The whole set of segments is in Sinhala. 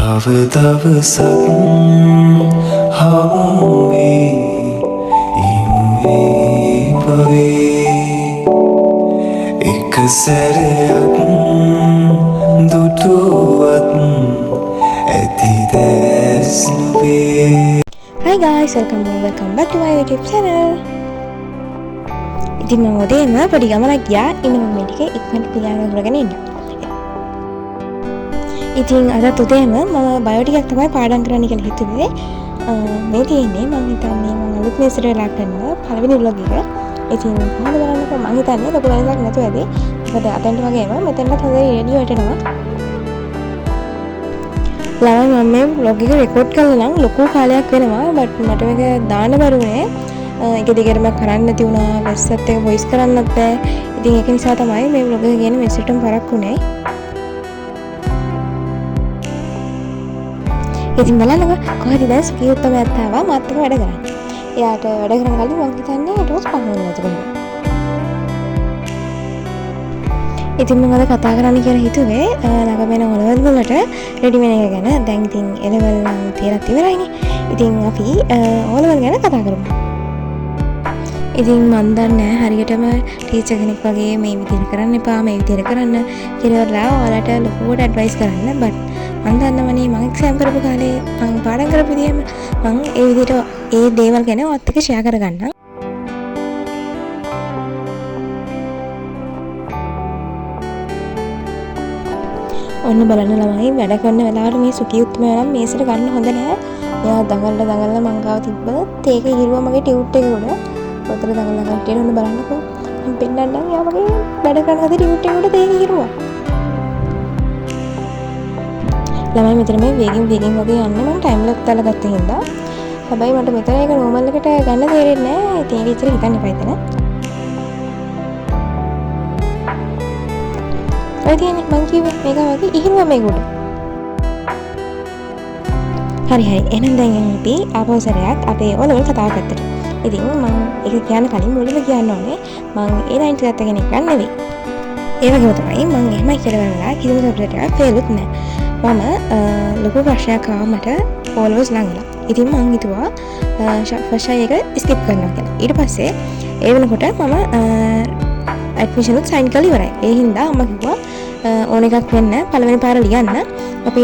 තව දවසක් හමුවේ ඉන්නේ පවේ එක සැරයක් දුටුවත් ඇති දැස් නොවේ. Hi guys, welcome back to my YouTube channel. ඉතින් මම උදේම පොඩි ගමනක් ගියා. ඉතින් මම මේක ඉක්මනට පිළිගන්න කරගෙන ඉන්න. ඉතින් අද උදේම මම බයෝ ටිකක් තමයි පාඩම් කරන්න කියලා හිතුවේ. මේ තියෙන්නේ මම හිතන්නේ මම අලුත් මේසට වෙලා කරන පළවෙනි vlog එක. ඉතින් කොහොමද බලන්නකෝ මම හිතන්නේ ලොකු වෙනසක් නැතුව ඇති. මොකද අතෙන්ට වගේම මෙතනත් හොඳයි රේඩියෝ හිටෙනවා. ළමයි මම මේ vlog එක රෙකෝඩ් කරලා නම් ලොකු කාලයක් වෙනවා. බට් මට මේක දාන්න බැරුනේ. ඒක දිගටම කරන්න නැති වුණා. වැස්සත් එක වොයිස් කරන්නත් බෑ. ඉතින් ඒක නිසා තමයි මේ vlog එක කියන්නේ මෙසටම පරක්කුනේ. ඉතින් බලන්නකො කොහොමද දැන් සුකියුත්තම ඇත්තාවා මාත් එක්ක වැඩ කරන්නේ. එයාට වැඩ කරන කලින් මම හිතන්නේ ටෝස් පහුවෙන්න නැතුව. ඉතින් මම අද කතා කරන්න කියලා හිතුවේ ළඟම එන ඔලවල් වලට රෙඩි වෙන එක ගැන. දැන් ඉතින් එලවල් නම් තියලා ඉවරයිනේ. ඉතින් අපි ඔලවල් ගැන කතා කරමු. ඉතින් මන් දන්නේ හරියටම ටීචර් කෙනෙක් වගේ මේ විදිහට කරන්න එපා මේ විදිහට කරන්න කියලා ඔයාලට ලොකුවට ඇඩ්වයිස් කරන්න. බට් මන් දන්නවනේ මම එක්සෑම් කරපු කාලේ මම පාඩම් කරපු විදිහම මම ඒ විදිහට ඒ දේවල් ගැන ඔයත් එක්ක ෂෙයා කරගන්නම්. ඔන්න බලන්න ළමයි වැඩ කරන වෙලාවට මේ සුකියුත්ම නම් මේසෙට ගන්න හොඳ නැහැ. එයා දඟලලා මං ගාව තිබ්බත් ඒක හිරුවා මගේ ටියුට් එක උඩ. ඔතන දඟලලා කට්ටියට ඔන්න බලන්නකෝ. මම පෙන්නන්නම් එයා මගේ වැඩ කරන හද ටියුට් එක උඩ ඒක හිරුවා. ළමයි මෙතන මේ වේගින් වගේ යන්නේ මම ටයිම් ලොක් දාලා ගත්ත හින්දා. හැබැයි මට මෙතන ඒක නෝමල් එකට ගන්න තේරෙන්නේ නැහැ. ඉතින් ඒක ඉතින් හිතන්න එපා එතන. ඔය තියෙන්නේ මං කිව්වේ මේක වගේ ඉහිරුවා මේක උඩ. හරි එහෙනම් දැන් අපි ආපස්සරයක් අපේ ඔලවල් කතාව පැත්තට. ඉතින් මම ඒක කියන්න කලින් මුලින්ම කියන්න ඕනේ මම A90 ගත්ත කෙනෙක් නෙවෙයි. ඒ වගේම තමයි මම එහෙමයි කියලා වෙනවා කිසිම සබ්ජෙක්ට් එකක් ෆේලුත් නැහැ. මම ලොකු ප්‍රශ්නයක් ආව මට ඔලවල්ස් ළඟලා. ඉතින් මං හිතුවා ෆස්ට් එක ස්කිප් කරනවා කියලා. ඊට පස්සේ ඒ වෙනකොට මම ඇඩ්මිෂන් උත් සයින් කරලා ඉවරයි. ඒ හින්දා අම්මා කිව්වා ඕන එකක් වෙන්න පළවෙනි පාර ලියන්න. අපි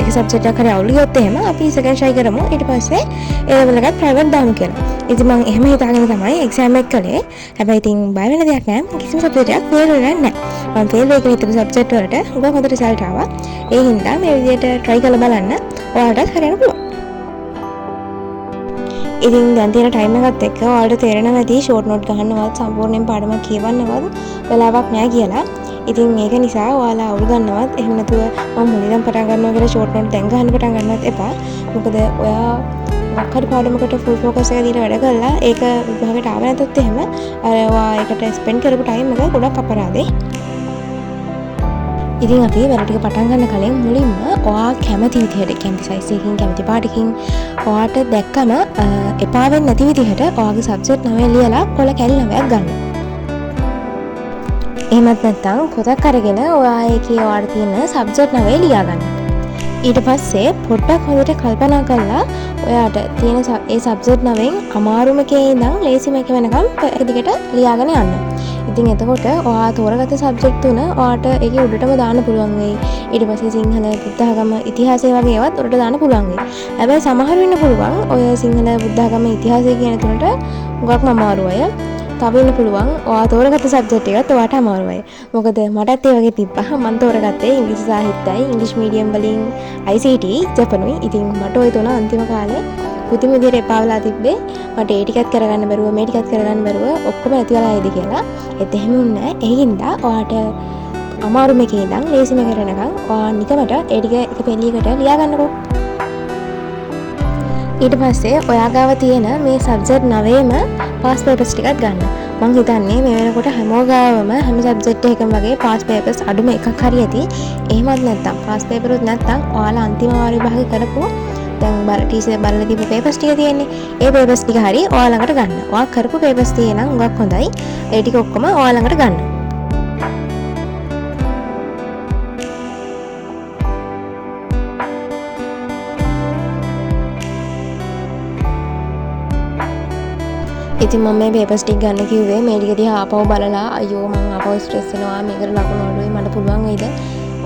එක සබ්ජෙක්ට් එකක් හරි අවුල් ගියොත් එහෙම අපි සෙකන්ඩ් ට්‍රයි කරමු. ඊට පස්සේ ඒ ලෙවල් එකත් ප්‍රයිවට් දාමු කියලා. ඉතින් මම එහෙම හිතාගෙන තමයි එක්සෑම් එක කළේ. හැබැයි ඉතින් බය වෙන දෙයක් නැහැ. මම කිසිම සබ්ජෙක්ට් එකක් ෆේල් වෙලා නැහැ. මම ෆේල් වෙයි කියලා හිතපු සබ්ජෙක්ට් වලට උගා හොඳ රිසල්ට් ආවා. ඒ හින්දා මේ විදිහට try කරලා බලන්න ඔයාලටත් හරියන්න පුළුවන්. ඉතින් දැන් තියෙන ටයිම් එකත් එක්ක ඔයාලට තේරෙනවා ඇති ෂෝට් නෝට් ගන්නවත් සම්පූර්ණයෙන් පාඩමක් කියවන්නවත් වෙලාවක් නැහැ කියලා. ඉතින් මේක නිසා ඔයාලා අවුල් ගන්නවත් එහෙම නැතුව මම මුලින්ම පටන් ගන්නවා කියලා ෂෝට් නෝට් දැන් ගන්න පටන් ගන්නවත් එපා. මොකද ඔයා මොකක් හරි පාඩමකට ෆුල් ફોකස් එක දීලා වැඩ කළා ඒක විභාගයට ආව නැතොත් එහෙම අර ඔයා ඒකට ස්පෙන්ඩ් කරපු ටයිම් එක ගොඩක් අපරාදේ. ඉතින් අපි වැඩ ටික පටන් ගන්න කලින් මුලින්ම ඔයා කැමති විදිහට කැමති සයිස් එකකින් කැමති පාටකින් ඔයාට දැක්කම එපා වෙන්නේ නැති විදිහට ඔයාගේ සබ්ජෙක්ට් 9 ලියලා කොළ කැලි 9ක් ගන්න. එහෙමත් නැත්නම් පොතක් අරගෙන ඔයා ඒකේ ඔයාට තියෙන සබ්ජෙක්ට් 9 ලියා ගන්න. ඊට පස්සේ පොඩ්ඩක් හොඳට කල්පනා කරලා ඔයාට තියෙන ඒ සබ්ජෙක්ට් 9න් අමාරුම එකේ ඉඳන් ලේසිම එක වෙනකම් එක දිගට ලියාගෙන යන්න. ඉතින් එතකොට ඔයා තෝරගත්ත සබ්ජෙක්ට් තුන ඔයාට ඒකේ උඩටම දාන්න පුළුවන් වෙයි. ඊට පස්සේ සිංහල, බුද්ධ ආගම, ඉතිහාසය වගේ ඒවාත් උඩට දාන්න පුළුවන් වෙයි. හැබැයි සමහර වෙන්න පුළුවන් ඔය සිංහල, බුද්ධ ආගම, ඉතිහාසය කියන තුනට උගක්ම අමාරු අය. තව වෙන්න පුළුවන් ඔයා තෝරගත්ත සබ්ජෙක්ට් එකත් ඔයාට අමාරු අය. මොකද මටත් ඒ වගේ තිබ්බා. මම තෝරගත්තේ ඉංග්‍රීසි සාහිත්‍යයි, ඉංග්‍රීසි මීඩියම් වලින් ICT, ජපනුයි. ඉතින් මට ওই තුන අන්තිම කාලේ පුදුම විදියට එපා වෙලා තිබ්බේ. මට ඒ ටිකත් කරගන්න බැරුව මේ ටිකත් කරගන්න බැරුව ඔක්කොම නැති වෙලා ආයිද කියලා. ඒත් එහෙම වුණේ නැහැ. ඒ හින්දා ඔයාට අමාරුම එකේ ඉඳන් ලේසිම කරනකම් ඔයා නිකමට ඒ ටික එක පෙළියකට ලියා ගන්නකෝ. ඊට පස්සේ ඔයා ගාව තියෙන මේ සබ්ජෙක්ට් 9ෙම පාස් පේපර්ස් ටිකක් ගන්න. මම හිතන්නේ මේ වෙනකොට හැමෝම ගාවම හැම සබ්ජෙක්ට් එකකම වගේ පාස් පේපර්ස් අඩුම එකක් හරි ඇති. එහෙමත් නැත්නම් පාස් පේපර් උත් නැත්නම් ඔයාලා අන්තිම වාර විභාගය කරපුව දැන් බල ටීචර් බලලා දීපු පේපර්ස් ටික තියෙන්නේ. ඒ පේපර්ස් ටික හරි ඔයා ළඟට ගන්න. ඔයා කරපු පේපර්ස් තියෙනම් උගක් හොඳයි. ඒ ටික ඔක්කොම ඔයා ළඟට ගන්න. ඉතින් මම මේ පේපර්ස් ටික ගන්න කිව්වේ මේ ටික දිහා ආපහු බලලා අයියෝ මම ආපහු ස්ට්‍රෙස් වෙනවා මේකට ලකුණු අඩුයි මට පුළුවන් වෙයිද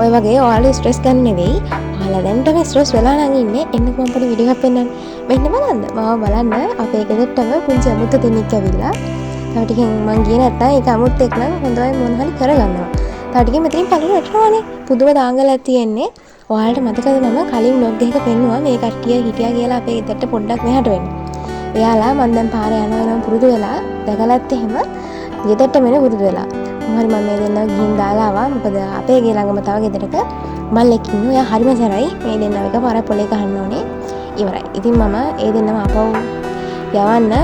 ඔය වගේ ඔයාලා ස්ට්‍රෙස් ගන්න නෙවෙයි ඔයාලා දැන්ටම ස්ට්‍රෙස් වෙලා නම් ඉන්නේ එන්නකෝ මම පොඩි වීඩියෝ එකක් පෙන්නන්න මෙන්න බලන්න මම බලන්න අපේ ගෙදරටම පුංචි අමුත්ත දෙන්නෙක් ඇවිල්ලා තව ටිකෙන් මං ගියේ නැත්තම් ඒක අමුත්ත එක්ක නම් හොඳයි මොන හරි කරගන්නවා තව ටිකෙන් මෙතනින් පළට යටනවානේ පුදුම දාංගලක් තියෙන්නේ ඔයාලට මතකද මම කලින් බ්ලොග් එකක පෙන්නුවා මේ කට්ටිය හිටියා කියලා අපේ ගෙදරට පොඩ්ඩක් මෙහාට වෙන්න එයාලා මම දැන් පාරේ යනවා පුරුදු වෙලා දැකලත් එහෙම ගෙදරට මෙන්න පුරුදු වෙලා මොහරි මම මේ දෙන්නා ගිහින් දාලා ආවා මොකද අපේ ගේ ළඟම තව ගෙදරක මල්ලෙක් ඉන්නවා එයා හරිම සරයි මේ දෙන්නා එක පාරේ පොලේ ගහන්න ඕනේ ඉවරයි ඉතින් මම ඒ දෙන්නම අපව යවන්න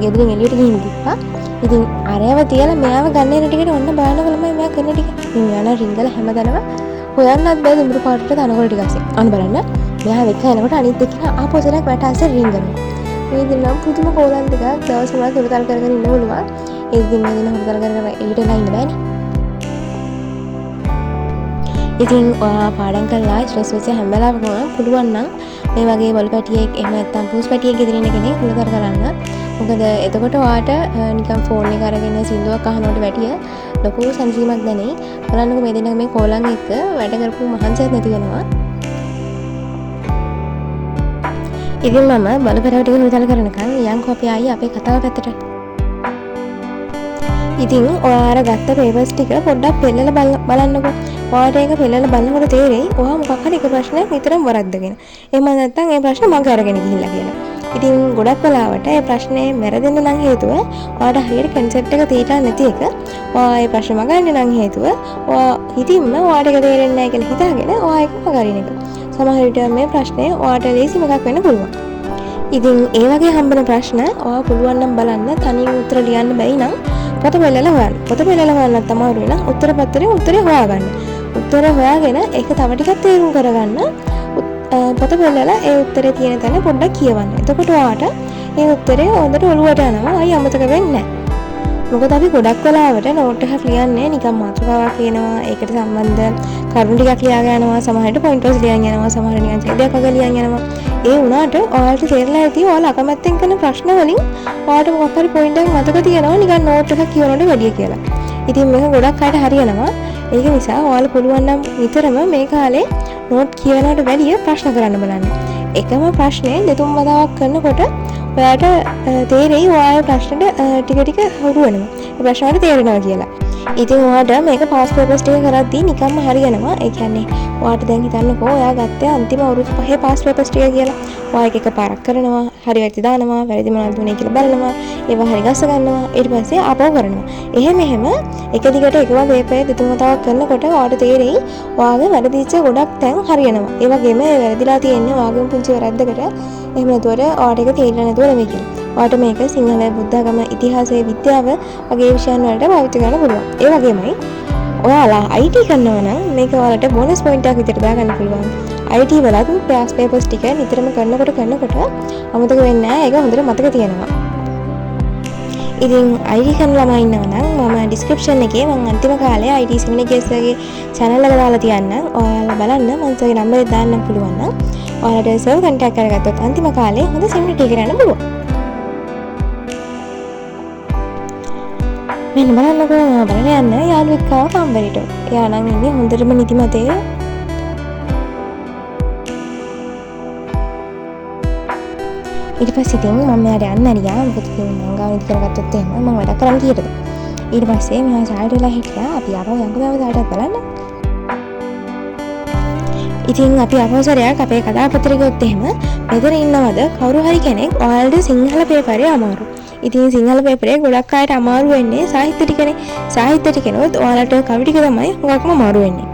ගෙදරින් එළියට ගිහින් ගිහ්වා ඉතින් අරයව තියලා මෙයාව ගන්න ඉර ටිකට ඔන්න බලනකො ළමයි මෙයා කරන ටික මෙයා යන රිංගල හැමදැනම හොයන්නත් බෑ දුඹුරු පාටට තනකොළ ටික අස්සේ අන්න බලන්න මෙයා වෙක යනකොට අනිත් එක්කන ආපොසලක් වැට අස්සේ රිංගනවා මේ දෙන්නා පුදුම කෝලම් දෙකක් දවස් වල හුරුතල් කරගෙන ඉන්න පුළුවන් ඒ ඉතින් මේ දෙන්නා හුරුතල් කරගෙන එළියටලා ඉන්න බෑනේ ඉතින් ඔයා පාඩම් කරලා ස්ට්‍රෙස් වෙච්ච හැම වෙලාවකම පුළුවන් නම් මේ වගේ වල පැටියෙක් එහෙම නැත්නම් පූස් පැටියෙක් ගෙදර ඉන්න කෙනෙක් හුරුතල් කරන්න මොකද එතකොට ඔයාට නිකන් ෆෝන් එක අරගෙන සින්දුවක් අහනකොට වැටිය ලොකු සංසීමක් දැනෙයි බලන්නකෝ මේ දෙන්නා මේ කෝලම් එක්ක වැඩ කරපු මහන්සියක් නැති වෙනවා ඉතින් මම බලපෑව ටික හුරුතල් කරනකන් යන්කෝ අපි ආයේ අපේ කතාව පැත්තට ඉතින් ඔයාලා ගත්ත පේපර්ස් ටික පොඩ්ඩක් පෙන්නලා බලන්නකෝ ඔයාට ඒක පෙන්නලා බලනකොට තේරෙයි ඔයා මොකක් හරි එක ප්‍රශ්නයක් විතරම වරද්දගෙන එහෙම නැත්නම් ඒ ප්‍රශ්නේ මග අරගෙන ගිහිල්ලා කියලා ඉතින් ගොඩක් වෙලාවට ඒ ප්‍රශ්නේ වැරදෙන්න නම් හේතුව ඔයාට හරියට කන්සෙප්ට් එක තේරෙන්නේ නැති එක ඔයා ඒ ප්‍රශ්නේ මගන්නේ නම් හේතුව ඔයා හිතින්ම ඔයාට ඒක තේරෙන්නේ නැහැ කියලා හිතාගෙන ඔයා ඒක මගරින එක සමහර විට මේ ප්‍රශ්නේ ඔයාට ලේසිම එකක් වෙන්න පුළුවන් ඉතින් ඒ වගේ හම්බෙන ප්‍රශ්න ඔයා පුළුවන් නම් බලන්න තනියෙන් උත්තර ලියන්න බැයි නම් පොත පෙළලා හොයන්න. පොත පෙළලා හොයන්නත් තමයි වෙන උත්තර පත්‍රයේ උත්තරේ හොයාගන්න. උත්තර හොයාගෙන ඒක තව ටිකක් තේරුම් කරගන්න. පොත පෙළලා ඒ උත්තරේ තියෙන තැන පොඩ්ඩක් කියවන්න. එතකොට ඔයාට ඒ උත්තරේ හොඳට ඔලුවට යනවා. අය අමතක වෙන්නේ නැහැ. මොකද අපි ගොඩක් වෙලාවට නෝට් එකක් ලියන්නේ නිකන් මාතෘකාවක් කියනවා. ඒකට සම්බන්ධ කරුණු ටිකක් ලියාගෙන යනවා. සමහරවිට පොයින්ටර්ස් ලියන් යනවා. සමහර නිකන් ඡේදයක් අග ලියන් යනවා. ඒ වුණාට ඔයාලට තේරලා ඇති ඔයාලා අකමැත්තෙන් කරන ප්‍රශ්න වලින් ඔයාලට මොකක් හරි පොයින්ට් එකක් මතක තියෙනවා නිකන් නෝට් එකක් කියවනකොට වැඩිය කියලා. ඉතින් මේක ගොඩක් අයට හරියනවා. ඒක නිසා ඔයාලා පුළුවන් නම් විතරම මේ කාලේ නෝට් කියවනවට වැඩිය ප්‍රශ්න කරන්න බලන්න. එකම ප්‍රශ්නේ දෙතුන් වතාවක් කරනකොට ඔයාට තේරෙයි ඔයාගේ ප්‍රශ්නෙට ටික ටික හුරු වෙනවා. ඒ ප්‍රශ්න වලට තේරෙනවා කියලා. ඉතින් ඔයාට මේක පාස් පේපර්ස් ටික කරද්දී නිකම්ම හරියනවා. ඒ කියන්නේ ඔයාට දැන් හිතන්නකෝ ඔයා ගත්තේ අන්තිම අවුරුදු 5 පාස් පේපර්ස් ටික කියලා. ඔයා එක පාරක් කරනවා, හරි වැරදි දානවා, වැරදි මොනවද උනේ කියලා බලනවා, ඒවා හරි ගස්ස ගන්නවා, ඊට පස්සේ ආපහු කරනවා. එහෙම එක දිගට එකම පේපර් දෙතුන් වතාවක් කරනකොට ඔයාට තේරෙයි ඔයාගේ වැරදිච්ච ගොඩක් තැන් හරියනවා. ඒ වගේම වැරදිලා තියෙන්නේ ඔයාගේ පුංචි වැරද්දකට එහෙම නැතුවට ඔයාට ඒක තේරෙන්නේ නැතුව නෙමෙයි කියලා. ඔයාට මේක සිංහල බුද්ධාගම ඉතිහාසයේ විද්‍යාව වගේ විෂයන් වලට පාවිච්චි කරන්න පුළුවන්. ඒ වගේමයි ඔයාලා IT කරනවා නම් මේක ඔයාලට බෝනස් පොයින්ට් එකක් විදිහට දාගන්න පුළුවන්. IT වලත් පාස් පේපර්ස් ටික නිතරම කරනකොට අමතක වෙන්නේ නැහැ. ඒක හොඳට මතක තියෙනවා. ඉතින් IT කරන ළමයි ඉන්නවා නම් මම ඩිස්ක්‍රිප්ෂන් එකේ මම අන්තිම කාලේ IT සෙමිනිකේස් වගේ channel එක දාලා තියන්නම්. ඔයාලා බලන්න මම සර්ගේ නම්බර් එක දාන්නම් පුළුවන් නම් ඔයාලට සර්වර් කන්ටැක්ට් කරගත්තොත් අන්තිම කාලේ හොඳ සෙමිනිටි කරන්න පුළුවන්. මෙන්න බලන්නකෝ බලන්න යන්න යාළුවෙක් ආව කම්බරිට. එයා නම් ඉන්නේ හොඳටම නිදිමතේ. ඊට පස්සේ ඉතින් මම එයාට යන්න ඇරියා. මොකද ඉතින් මම ගාව නිදි කරගත්තොත් එහෙම මම වැඩ කරන්න කීයටද. ඊට පස්සේ මෙයා සාල්ට් වෙලා හිටියා. අපි ආපහු යන්කෝ සාල්ට්ත් බලන්න. ඉතින් අපි ආපහු සරයක් අපේ කතාපත්‍රය ගොත් එහෙම මෙතන ඉන්නවද කවුරු හරි කෙනෙක් ඔයාලට සිංහල පේපරේ අමාරු. ඉතින් සිංහල පේපරේ ගොඩක් අයට අමාරු වෙන්නේ සාහිත්‍ය ටිකනේ. සාහිත්‍ය ටිකනොත් ඔයාලට කවි ටික තමයි හුඟක්ම අමාරු වෙන්නේ.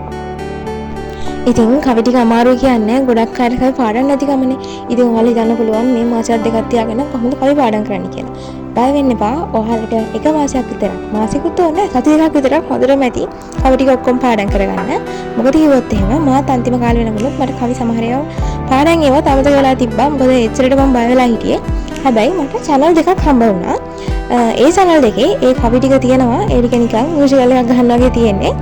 ඉතින් කවි ටික අමාරු කියන්නේ ගොඩක් අයට කවි පාඩම් නැතිකමනේ. ඉතින් ඔයාලා හිතන්න පුළුවන් මේ මාසයක් දෙකක් තියාගෙන කොහොමද කවි පාඩම් කරන්න කියලා. බය වෙන්න එපා. ඔයාලට එක මාසයක් විතරක් මාසෙකුත් ඕනේ සති දෙකක් විතරක් හොඳටම ඇති කවි ටික ඔක්කොම පාඩම් කරගන්න. මොකද කිව්වොත් එහෙම මාත් අන්තිම කාලේ වෙනකොට මට කවි සමහර ඒවා පාඩම් ඒවා අමතක වෙලා තිබ්බා. මොකද එච්චරට මම බය වෙලා හිටියේ. හැබැයි මට channel දෙකක් හම්බ වුණා. ඒ channel දෙකේ ඒ කවි ටික තියෙනවා. ඒ ටික නිකන් මියුසිකල් එකක් ගහන්න වගේ තියෙන්නේ.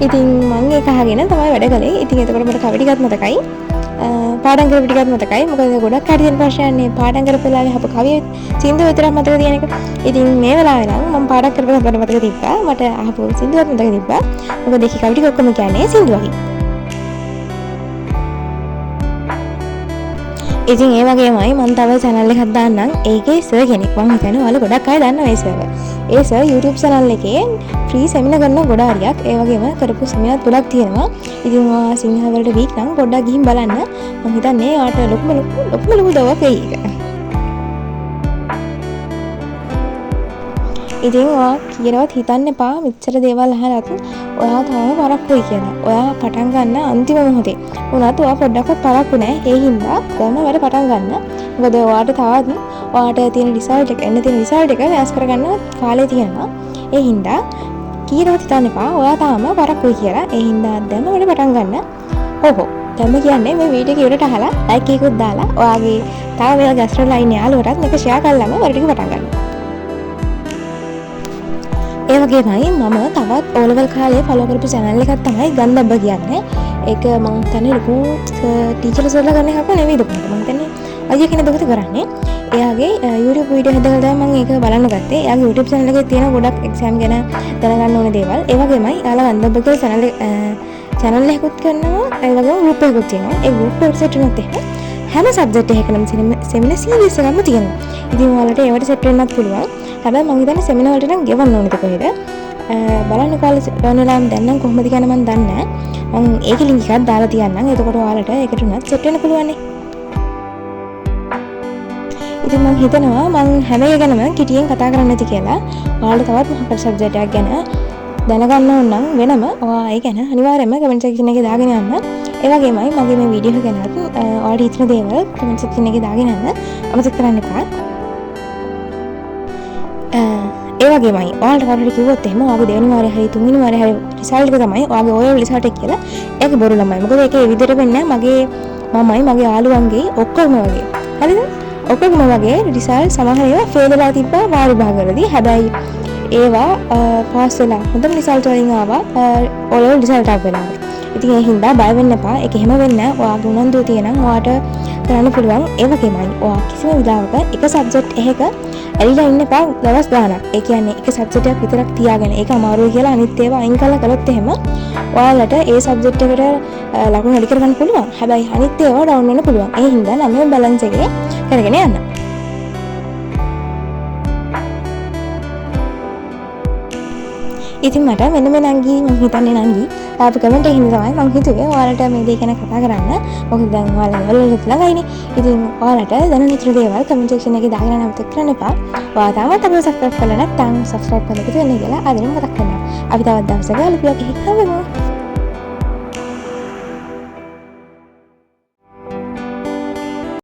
ඉතින් මම ඒක අහගෙන තමයි වැඩ කළේ. ඉතින් එතකොට මට කවි ටිකක් මතකයි. පාඩම් කරපු ටිකත් මතකයි. මොකද ගොඩක් කඩියන් ප්‍රශ්නයන්නේ පාඩම් කරපු වෙලාවේ අප කවිය සින්දු විතරක් මතක තියෙන එක. ඉතින් මේ වෙලාවේ නම් මම පාඩම් කරපු එක මතක තිබ්බා. මට අහපු සින්දුවත් මතක තිබ්බා. මොකද ඒකේ කවි ටික ඔක්කොම කියන්නේ සින්දු වගේ. ඉතින් ඒ වගේමයි මම තව channel එකක් දාන්නම්. ඒකේ සර් කෙනෙක් මම හිතන්නේ ඔයාලා ගොඩක් අය දන්නවා ඒ සර්ව. ඒ සර් YouTube channel එකේ ෆ්‍රී සෙමිනාර් කරන ගොඩ හරියක්. ඒ වගේම කරපු සෙමිනාර් තුනක් තියෙනවා. ඉතින් ඔයා සිංහල වලට වීක් නම් පොඩ්ඩක් ගිහින් බලන්න. මම හිතන්නේ ඔයාට ලොකුම දවයක් වෙයි ඒක. ඉතින් ඔයා කියනවත් හිතන්න එපා මෙච්චර දේවල් අහලත් ඔයා තාම පරක්කුයි කියලා. ඔයා පටන් ගන්න අන්තිම මොහොතේ. උනත් ඔයා පොඩ්ඩක්වත් පරක්කු නැහැ. ඒ හින්දා දැන්ම වැඩ පටන් ගන්න. මොකද ඔයාට තවත් ඔයාට තියෙන රිසල්ට් එක එන්න තියෙන රිසල්ට් එක වෙනස් කරගන්න කාලේ තියෙනවා. ඒ හින්දා කියනවත් හිතන්න එපා ඔයා තාම පරක්කුයි කියලා. ඒ හින්දා දැන්ම වැඩ පටන් ගන්න. ඔහො. දැන්ම කියන්නේ මේ වීඩියෝ එක ඉවරට අහලා ලයික් එකකුත් දාලා ඔයාගේ තව මේ ගැස්ට්‍රෝ ලයින් යාළුවටත් මේක ෂෙයා කරලාම වැඩ ටික පටන් ගන්න. ඒ වගේමයි මම තවත් O level කාලේ ෆලෝ කරපු channel එකක් තමයි ගන්දබ්බ කියන්නේ. ඒක මම හිතන්නේ ලොකු ටීචර්ස්ලා ගන්න එකක් නෙවෙයි දුක. මම හිතන්නේ අයියා කෙනෙක් දුකට කරන්නේ. එයාගේ YouTube වීඩියෝ හදලා තමයි මම ඒක බලන්න ගත්තේ. එයාගේ YouTube channel එකේ තියෙන ගොඩක් exam ගැන දැනගන්න ඕන දේවල්. ඒ වගේමයි එයාලා ගන්දබ්බ කියලා channel එකකුත් කරනවා. ඒ වගේම group එකකුත් තියෙනවා. ඒ group එකට set වෙනත් හැම subject එකකටම seminar series එකක්ම තියෙනවා. ඉතින් ඔයාලට ඒවට set වෙන්නත් පුළුවන්. හැබැයි මම හිතන්නේ seminar වලට නම් ගෙවන්න ඕනේ කොහෙද? බලන්න කාලේ ගන්න වෙලාවම දැන් නම් කොහොමද කියන මම දන්නේ නැහැ. මම ඒකේ link එකක් දාලා තියන්නම්. එතකොට ඔයාලට ඒකට උනත් set වෙන්න පුළුවන් නේ. ඉතින් මම හිතනවා මම හැම එක ගැනම කිටියෙන් කතා කරන්න නැති කියලා. ඔයාලට තවත් මොකක්ද subject එකක් ගැන දැනගන්න ඕන නම් වෙනම ඔයා ඒ ගැන අනිවාර්යයෙන්ම comment section එකේ දාගෙන යන්න. ඒ වගේමයි මගේ මේ වීඩියෝ එක ගැනත් ඔයාලට හිතන දේවල් comment section එකේ දාගෙන යන්න අමතක කරන්න එපා. ඒ වගේමයි ඔයාලට කවුරුහරි කිව්වොත් එහෙම ඔයාගේ දෙවෙනි වාරේ හරි තුන්වෙනි වාරේ හරි රිසල්ට් එක තමයි ඔයාගේ ඔය රිසල්ට් එක කියලා. ඒක බොරු ළමයි. මොකද ඒකේ ඒ විදිහට වෙන්නේ මගේ මමයි මගේ යාළුවන්ගේ ඔක්කොම වගේ. හරිද? ඔක්කොම වගේ රිසල්ට් සමහර ඒවා ෆේල් වෙලා තිබ්බා වාර විභාගවලදී. හැබැයි ඒවා පාස් වෙලා හොඳම රිසල්ට් වලින් ආවා ඔය රිසල්ට් එක වෙලා. ඉතින් ඒ හින්දා බය වෙන්න එපා. ඒක එහෙම වෙන්නේ නැහැ. ඔයාගේ උනන්දුව තියෙනම් ඔයාට කරන්න පුළුවන්. ඒ වගේමයි ඔයා කිසිම විදිහක එක සබ්ජෙක්ට් එකක ඇලිලා ඉන්න එපා දවස් ගාණක්. ඒ කියන්නේ එක සබ්ජෙක්ට් එකක් විතරක් තියාගෙන ඒක අමාරුයි කියලා අනිත් ඒවා අයින් කරලා කළොත් එහෙම ඔයාලට ඒ සබ්ජෙක්ට් එකට ලකුණු වැඩි කරගන්න පුළුවන්. හැබැයි අනිත් ඒවා ඩවුන් වෙන්න පුළුවන්. ඒ හින්දා නම් මේ බැලන්ස් එකේ කරගෙන යන්න. ඉතින් මට මෙන්න මේ නංගි මම හිතන්නේ නංගි තාපු කමෙන්ට් එකකින් තමයි මම හිතුවේ ඔයාලට මේ දේ ගැන කතා කරන්න. මොකද දැන් ඔයාලා වලට ළඟයිනේ. ඉතින් ඔයාලට දැනෙන ඉතුරු දේවල් කමෙන්ට් සෙක්ෂන් එකේ දාගෙන නම් අමතක කරන්න එපා. ඔයා තාමත් අපිව සබ්ස්ක්‍රයිබ් කරලා නැත්නම් සබ්ස්ක්‍රයිබ් කරලා ඉතින් ඉන්නලා ආදරෙන් මතක් කරනවා. අපි තවත් දවසක අලුත් වීඩියෝ එකකින් හම්බෙමු.